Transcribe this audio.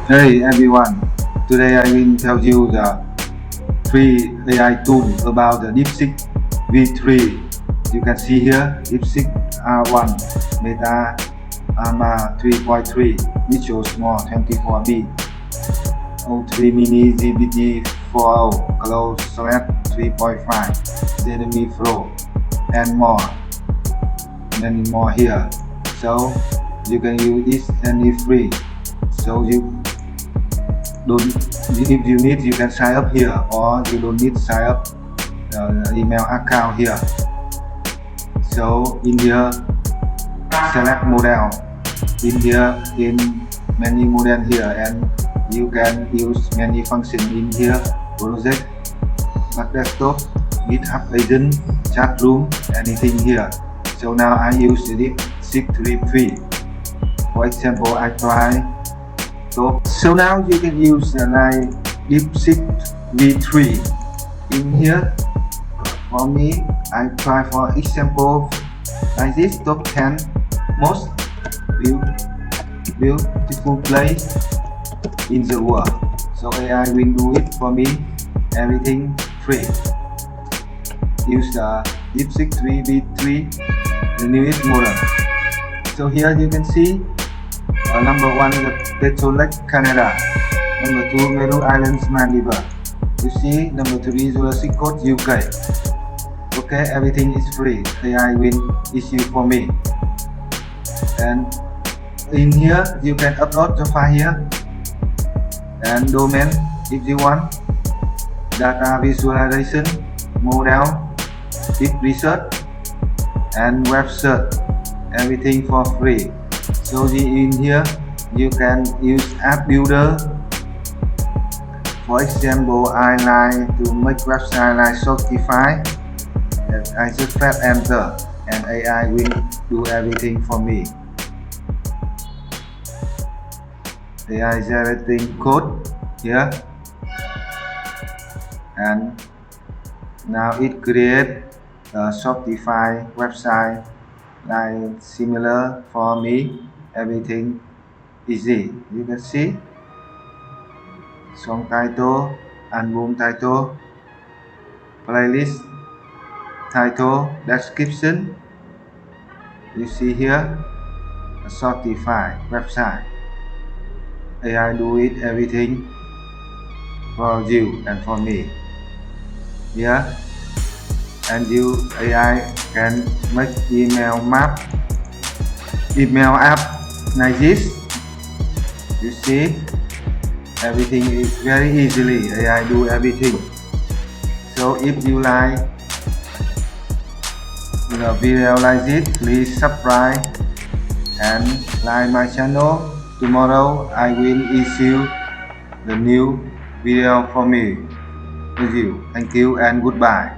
Hey everyone, today I will tell you the free AI tool about the DeepSeek V3. You can see here DeepSeek R1 Meta ARMA 3.3 Visual Small 24B O3 Mini GPT-4o Close Slash 3.5 Dynamic Flow and many more here. So you can use this any free. So don't if you need you can sign up here, or you don't need sign up email account here. So in here select model, in here in many model here, and you can use many function in here: project, desktop, GitHub agent, chat room, anything here. So now I use the DeepSeek. For example, I try. So now you can use like DeepSeek V3 in here. For me, I try for example like this: top 10 most beautiful place in the world. So AI will do it for me, everything free. Use the DeepSeek V3, the newest model. So here you can see number 1 is Petro Lake, Canada. Number 2 Meru Islands, Maldives. You see, number 3 Jurassic Coast, UK. Okay, everything is free. AI will issue for me. And in here you can upload the file here. And domain if you want. Data visualization, model, deep research, and web search. Everything for free. So in here you can use app builder. For example, I like to make website like Shopify, and I just press enter and AI will do everything for me. AI generating code here, and now it create a Shopify website like similar for me. Everything easy. You can see song title, album title, playlist title, description. You see here a Shopify website. AI do it everything for you and for me. Yeah, and you AI can make email app like this. You see, everything is very easily. AI do everything. So if you like video like this, please subscribe and like my channel. Tomorrow I will issue the new video for me with you. Thank you and goodbye.